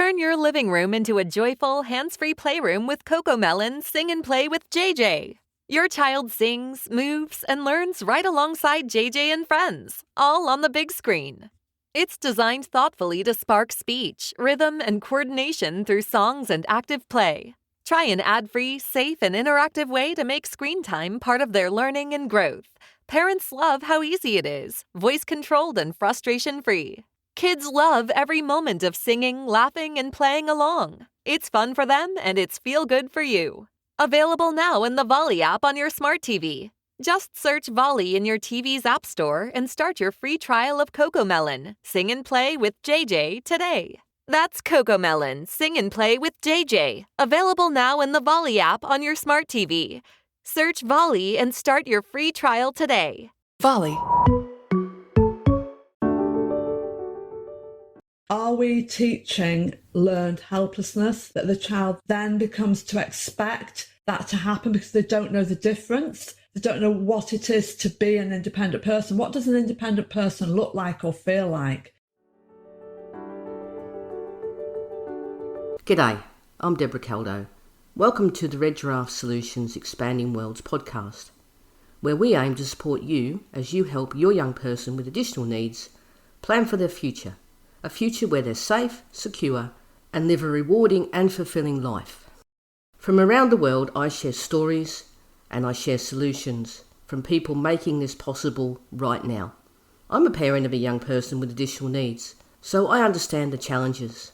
Turn your living room into a joyful, hands-free playroom with CoComelon Sing and Play with JJ. Your child sings, moves, and learns right alongside JJ and friends, all on the big screen. It's designed thoughtfully to spark speech, rhythm, and coordination through songs and active play. Try an ad-free, safe, and interactive way to make screen time part of their learning and growth. Parents love how easy it is, voice-controlled and frustration-free. Kids love every moment of singing, laughing, and playing along. It's fun for them, and it's feel-good for you. Available now in the Volley app on your smart TV. Just search Volley in your TV's app store and start your free trial of CoComelon Sing and Play with JJ today. That's CoComelon Sing and Play with JJ. Available now in the Volley app on your smart TV. Search Volley and start your free trial today. Volley. Are we teaching learned helplessness, that the child then becomes to expect that to happen because they don't know the difference? They don't know what it is to be an independent person. What does an independent person look like or feel like? G'day, I'm Debra Caldow. Welcome to the Red Giraffe Solutions Expanding Worlds podcast, where we aim to support you as you help your young person with additional needs plan for their future, a future where they're safe, secure, and live a rewarding and fulfilling life. From around the world, I share stories and I share solutions from people making this possible right now. I'm a parent of a young person with additional needs, so I understand the challenges.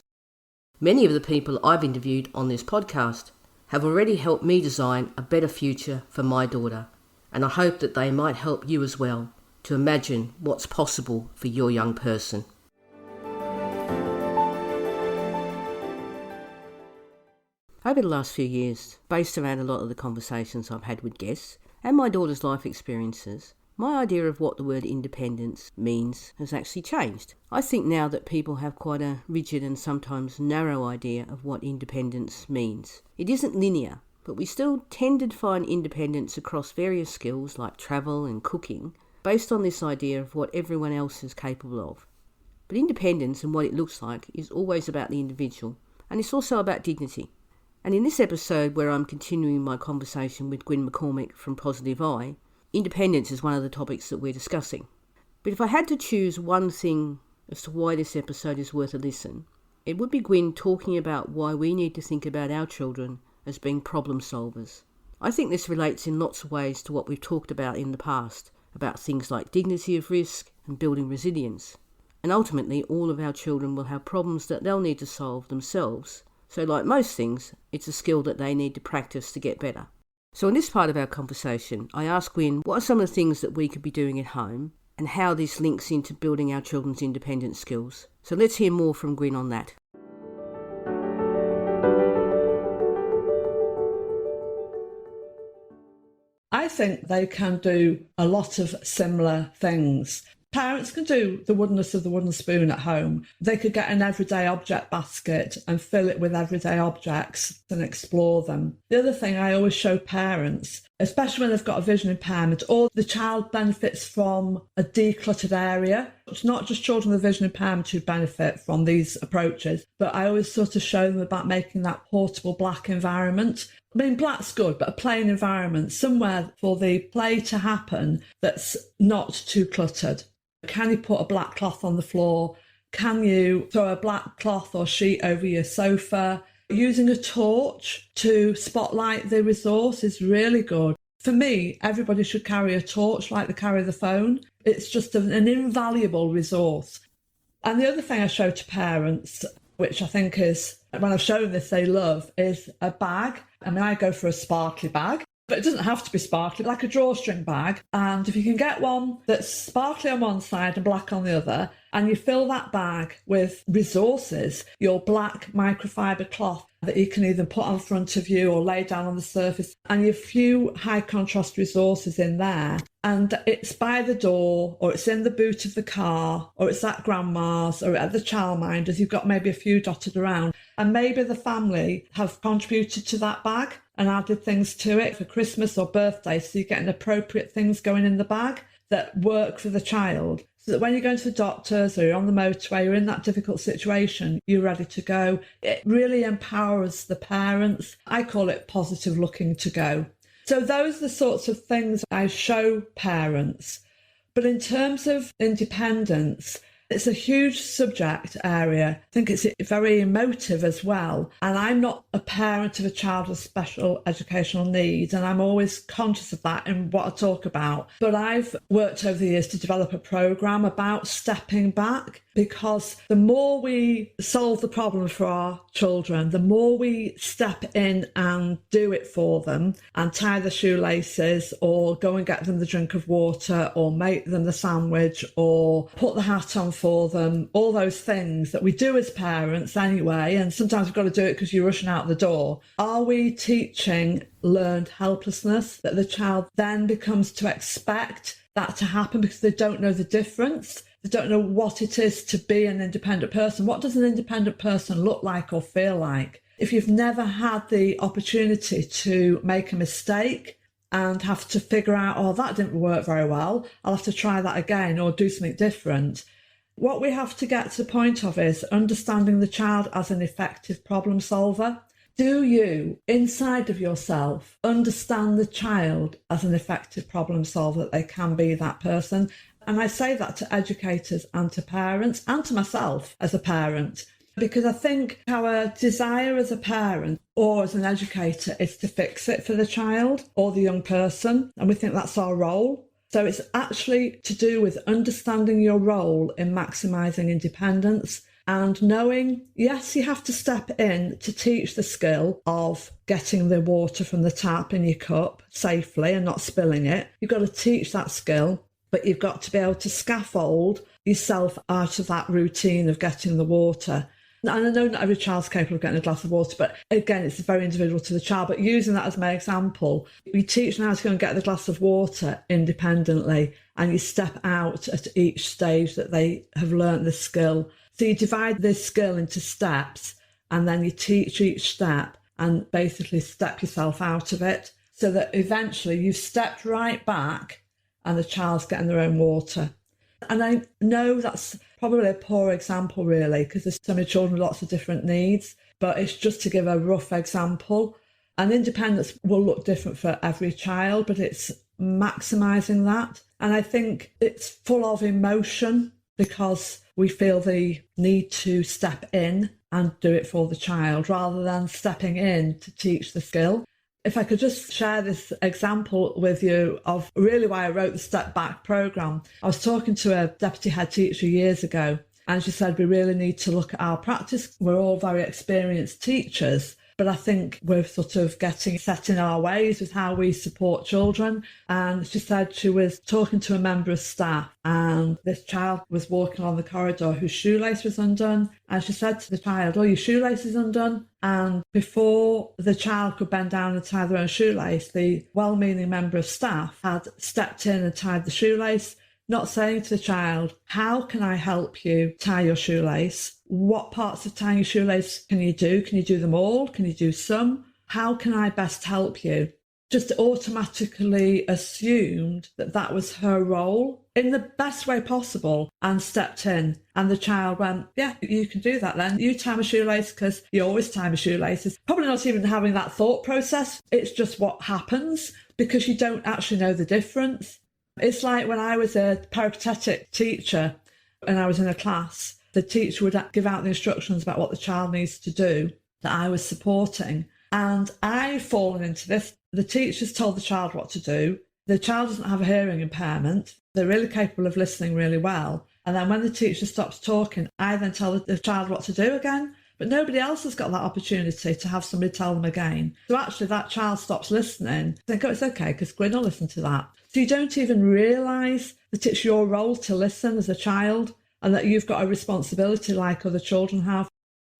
Many of the people I've interviewed on this podcast have already helped me design a better future for my daughter, and I hope that they might help you as well to imagine what's possible for your young person. Over the last few years, based around a lot of the conversations I've had with guests and my daughter's life experiences, my idea of what the word independence means has actually changed. I think now that people have quite a rigid and sometimes narrow idea of what independence means. It isn't linear, but we still tend to define independence across various skills like travel and cooking, based on this idea of what everyone else is capable of. But independence and what it looks like is always about the individual, and it's also about dignity. And in this episode, where I'm continuing my conversation with Gwyn McCormack from Positive Eye, independence is one of the topics that we're discussing. But if I had to choose one thing as to why this episode is worth a listen, it would be Gwyn talking about why we need to think about our children as being problem solvers. I think this relates in lots of ways to what we've talked about in the past, about things like dignity of risk and building resilience. And ultimately, all of our children will have problems that they'll need to solve themselves. So like most things, it's a skill that they need to practice to get better. So in this part of our conversation, I asked Gwyn what are some of the things that we could be doing at home and how this links into building our children's independent skills. So let's hear more from Gwyn on that. I think they can do a lot of similar things. Parents can do the woodenness of the wooden spoon at home. They could get an everyday object basket and fill it with everyday objects and explore them. The other thing I always show parents, especially when they've got a vision impairment or the child benefits from a decluttered area. It's not just children with vision impairment who benefit from these approaches, but I always sort of show them about making that portable black environment. I mean, black's good, but a plain environment, somewhere for the play to happen that's not too cluttered. Can you put a black cloth on the floor? Can you throw a black cloth or sheet over your sofa? Using a torch to spotlight the resource is really good. For me, everybody should carry a torch like they carry the phone. It's just an invaluable resource. And the other thing I show to parents, which I think is, when I've shown this they love, is a bag. I mean, I go for a sparkly bag. But it doesn't have to be sparkly, like a drawstring bag. And if you can get one that's sparkly on one side and black on the other, and you fill that bag with resources, your black microfiber cloth that you can either put on front of you or lay down on the surface, and your few high contrast resources in there, and it's by the door, or it's in the boot of the car, or it's at grandma's, or at the childminder's, you've got maybe a few dotted around, and maybe the family have contributed to that bag and added things to it for Christmas or birthday, so you get an appropriate things going in the bag that work for the child. so that when you're going to the doctors or you're on the motorway, you're in that difficult situation, you're ready to go. It really empowers the parents. I call it positive looking to go. So those are the sorts of things I show parents. But in terms of independence, it's a huge subject area. I think it's very emotive as well. And I'm not a parent of a child with special educational needs, and I'm always conscious of that in what I talk about. But I've worked over the years to develop a programme about stepping back, because the more we solve the problem for our children, the more we step in and do it for them and tie the shoelaces or go and get them the drink of water or make them the sandwich or put the hat on for them, all those things that we do as parents anyway, and sometimes we've got to do it because you're rushing out the door. Are we teaching learned helplessness, that the child then becomes to expect that to happen because they don't know the difference? They don't know what it is to be an independent person. What does an independent person look like or feel like? If you've never had the opportunity to make a mistake and have to figure out, oh, that didn't work very well, I'll have to try that again or do something different. What we have to get to the point of is understanding the child as an effective problem solver. Do you, inside of yourself, understand the child as an effective problem solver, that they can be that person? And I say that to educators and to parents and to myself as a parent, because I think our desire as a parent or as an educator is to fix it for the child or the young person. And we think that's our role. So it's actually to do with understanding your role in maximising independence and knowing, yes, you have to step in to teach the skill of getting the water from the tap in your cup safely and not spilling it. You've got to teach that skill, but you've got to be able to scaffold yourself out of that routine of getting the water. And I know not every child's capable of getting a glass of water, but again, it's very individual to the child. But using that as my example, you teach them how to go and get the glass of water independently, and you step out at each stage that they have learnt the skill. So you divide this skill into steps, and then you teach each step and basically step yourself out of it, so that eventually you've stepped right back and the child's getting their own water. And I know that's probably a poor example, really, because there's so many children with lots of different needs, but it's just to give a rough example. And independence will look different for every child, but it's maximising that. And I think it's full of emotion because we feel the need to step in and do it for the child rather than stepping in to teach the skill. If I could just share this example with you of really why I wrote the Step Back programme. I was talking to a deputy head teacher years ago, and she said, we really need to look at our practice. We're all very experienced teachers, but I think we're sort of getting set in our ways with how we support children. And she said she was talking to a member of staff, and this child was walking along the corridor whose shoelace was undone. And she said to the child, oh, your shoelace is undone. And before the child could bend down and tie their own shoelace, the well-meaning member of staff had stepped in and tied the shoelace, not saying to the child, how can I help you tie your shoelace? What parts of tying your shoelace can you do? Can you do them all? Can you do some? How can I best help you? Just automatically assumed that that was her role in the best way possible and stepped in. And the child went, yeah, you can do that then. You tie my shoelace because you always tie my shoelaces. Probably not even having that thought process. It's just what happens because you don't actually know the difference. It's like when I was a peripatetic teacher and I was in a class, the teacher would give out the instructions about what the child needs to do that I was supporting. And I've fallen into this. The teacher's told the child what to do. The child doesn't have a hearing impairment. They're really capable of listening really well. And then when the teacher stops talking, I then tell the child what to do again. But nobody else has got that opportunity to have somebody tell them again. So actually that child stops listening. Think, oh, it's okay, because Gwyn will listen to that. So you don't even realise that it's your role to listen as a child and that you've got a responsibility like other children have.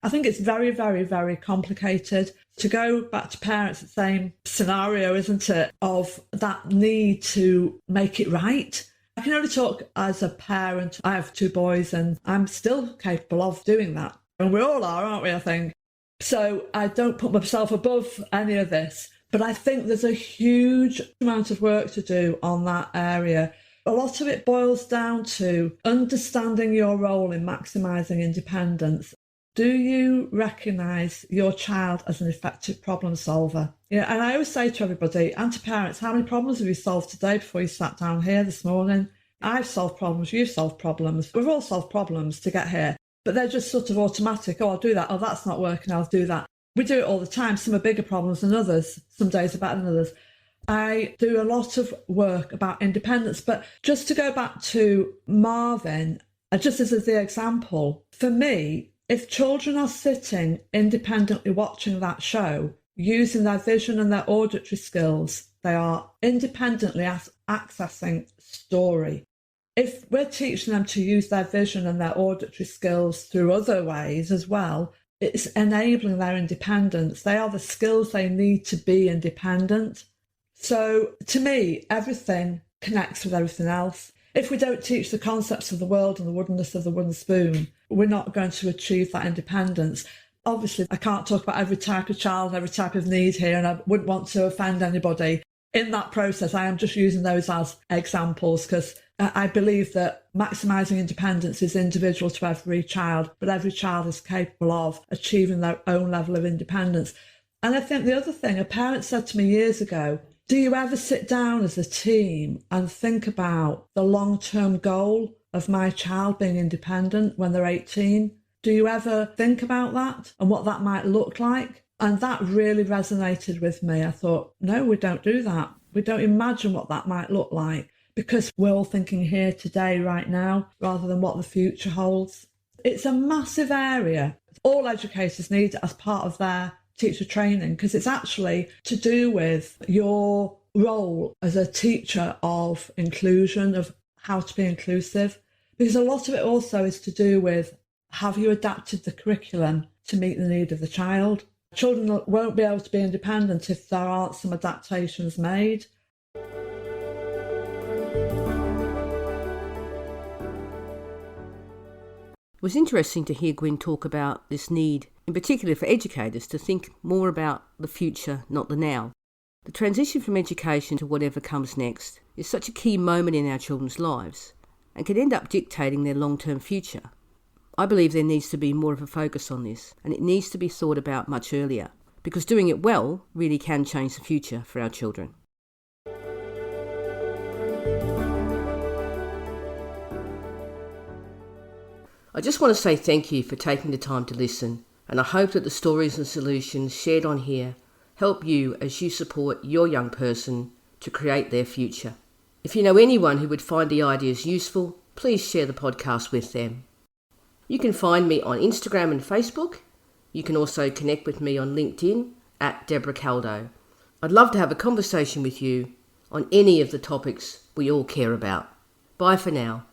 I think it's very, very, very complicated. To go back to parents, the same scenario, isn't it, of that need to make it right. I can only talk as a parent. I have 2 boys and I'm still capable of doing that. And we all are, aren't we, I think? So I don't put myself above any of this. But I think there's a huge amount of work to do on that area A lot of it boils down to understanding your role in maximising independence. Do you recognise your child as an effective problem solver? Yeah, and I always say to everybody and to parents, how many problems have you solved today before you sat down here this morning? I've solved problems, you've solved problems. We've all solved problems to get here, but they're just sort of automatic. Oh, I'll do that. Oh, that's not working. I'll do that. We do it all the time. Some are bigger problems than others. Some days are better than others. I do a lot of work about independence, but just to go back to Marvin, just as the example, for me, if children are sitting independently watching that show, using their vision and their auditory skills, they are independently accessing story. If we're teaching them to use their vision and their auditory skills through other ways as well, it's enabling their independence. They are the skills they need to be independent. So to me, everything connects with everything else. If we don't teach the concepts of the world and the woodenness of the wooden spoon, we're not going to achieve that independence. Obviously, I can't talk about every type of child and every type of need here, and I wouldn't want to offend anybody. In that process, I am just using those as examples because I believe that maximising independence is individual to every child, but every child is capable of achieving their own level of independence. And I think the other thing, a parent said to me years ago, do you ever sit down as a team and think about the long-term goal of my child being independent when they're 18? Do you ever think about that and what that might look like? And that really resonated with me. I thought, no, we don't do that. We don't imagine what that might look like because we're all thinking here today, right now, rather than what the future holds. It's a massive area. All educators need it as part of their teacher training because it's actually to do with your role as a teacher of inclusion, of how to be inclusive. Because a lot of it also is to do with, have you adapted the curriculum to meet the need of the child? Children won't be able to be independent if there aren't some adaptations made. It was interesting to hear Gwyn talk about this need, in particular for educators, to think more about the future, not the now. The transition from education to whatever comes next is such a key moment in our children's lives and can end up dictating their long-term future. I believe there needs to be more of a focus on this, and it needs to be thought about much earlier, because doing it well really can change the future for our children. I just want to say thank you for taking the time to listen, and I hope that the stories and solutions shared on here help you as you support your young person to create their future. If you know anyone who would find the ideas useful, please share the podcast with them. You can find me on Instagram and Facebook. You can also connect with me on LinkedIn at Debra Caldow. I'd love to have a conversation with you on any of the topics we all care about. Bye for now.